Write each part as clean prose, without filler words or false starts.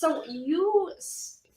So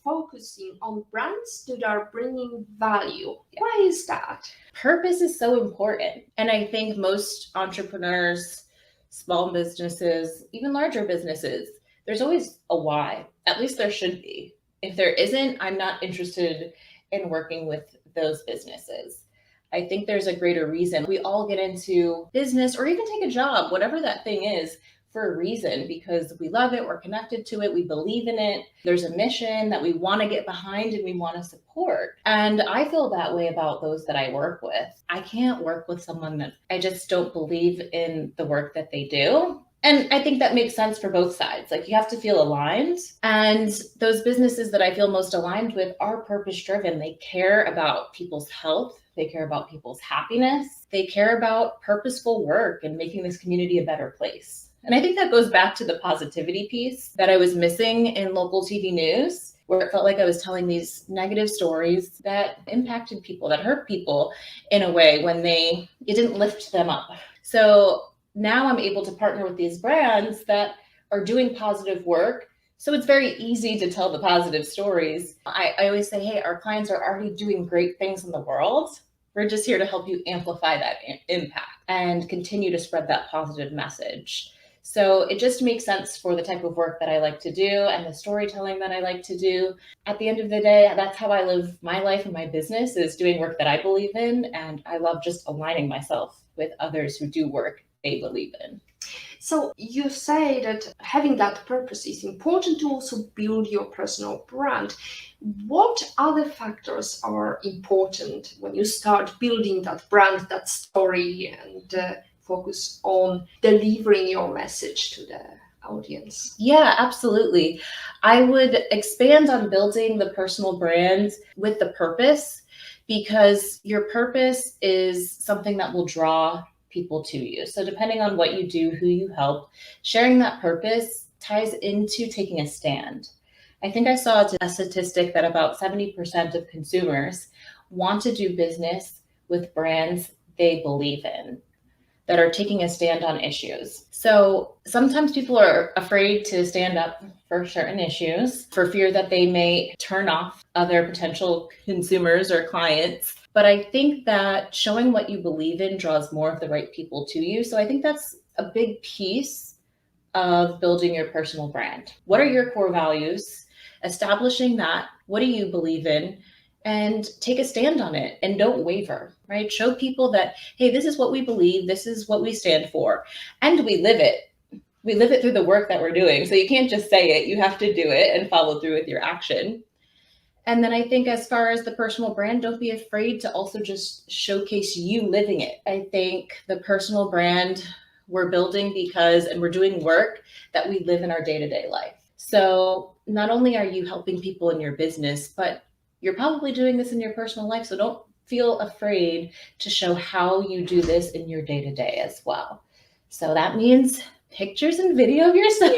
focusing on brands that are bringing value. Why is that? Purpose is so important. And I think most entrepreneurs, small businesses, even larger businesses, there's always a why. At least there should be. If there isn't, I'm not interested in working with those businesses. I think there's a greater reason. We all get into business or even take a job, whatever that thing is, for a reason, because we love it, we're connected to it, we believe in it. There's a mission that we want to get behind and we want to support. And I feel that way about those that I work with. I can't work with someone that I just don't believe in the work that they do. And I think that makes sense for both sides. Like, you have to feel aligned. And those businesses that I feel most aligned with are purpose driven. They care about people's health. They care about people's happiness. They care about purposeful work and making this community a better place. And I think that goes back to the positivity piece that I was missing in local TV news, where it felt like I was telling these negative stories that impacted people, that hurt people in a way when it didn't lift them up. So now I'm able to partner with these brands that are doing positive work. So it's very easy to tell the positive stories. I always say, hey, our clients are already doing great things in the world. We're just here to help you amplify that impact and continue to spread that positive message. So it just makes sense for the type of work that I like to do and the storytelling that I like to do. At the end of the day, that's how I live my life and my business, is doing work that I believe in. And I love just aligning myself with others who do work they believe in. So you say that having that purpose is important to also build your personal brand. What other factors are important when you start building that brand, that story, and focus on delivering your message to the audience? Yeah, absolutely. I would expand on building the personal brand with the purpose, because your purpose is something that will draw people to you. So depending on what you do, who you help, sharing that purpose ties into taking a stand. I think I saw a statistic that about 70% of consumers want to do business with brands they believe in, that are taking a stand on issues. So sometimes people are afraid to stand up for certain issues for fear that they may turn off other potential consumers or clients. But I think that showing what you believe in draws more of the right people to you. So I think that's a big piece of building your personal brand. What are your core values? Establishing that. What do you believe in? And take a stand on it and don't waver, right? Show people that, hey, this is what we believe. This is what we stand for. And we live it. We live it through the work that we're doing. So you can't just say it. You have to do it and follow through with your action. And then I think as far as the personal brand, don't be afraid to also just showcase you living it. I think the personal brand we're building and we're doing work that we live in our day-to-day life. So not only are you helping people in your business, but you're probably doing this in your personal life. So don't feel afraid to show how you do this in your day-to-day as well. So that means pictures and video of yourself,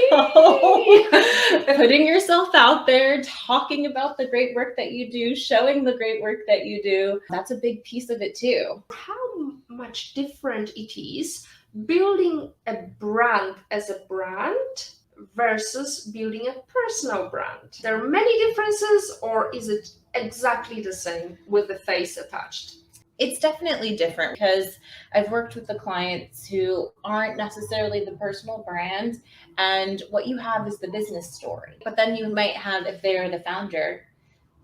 putting yourself out there, talking about the great work that you do, showing the great work that you do. That's a big piece of it too. How much different it is building a brand as a brand versus building a personal brand? There are many differences, or is it exactly the same with the face attached? It's definitely different, because I've worked with the clients who aren't necessarily the personal brand, and what you have is the business story. But then you might have, if they're the founder,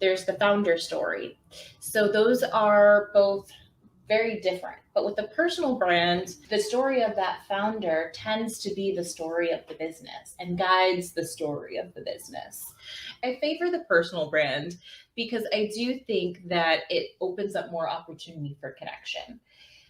there's the founder story. So those are both very different. But with the personal brand, the story of that founder tends to be the story of the business and guides the story of the business. I favor the personal brand because I do think that it opens up more opportunity for connection.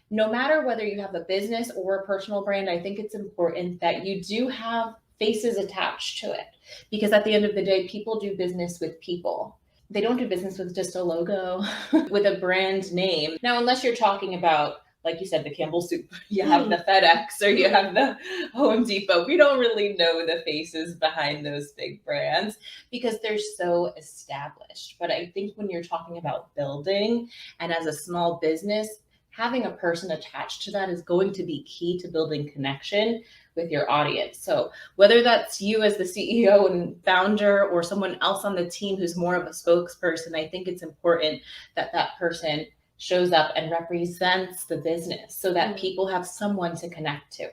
No matter whether you have a business or a personal brand, I think it's important that you do have faces attached to it, because at the end of the day, people do business with people. They don't do business with just a logo, with a brand name. Now, unless you're talking about, like you said, the Campbell Soup, you have the FedEx, or you have the Home Depot. We don't really know the faces behind those big brands because they're so established. But I think when you're talking about building and as a small business, having a person attached to that is going to be key to building connection with your audience. So whether that's you as the CEO and founder or someone else on the team who's more of a spokesperson, I think it's important that that person shows up and represents the business so that people have someone to connect to.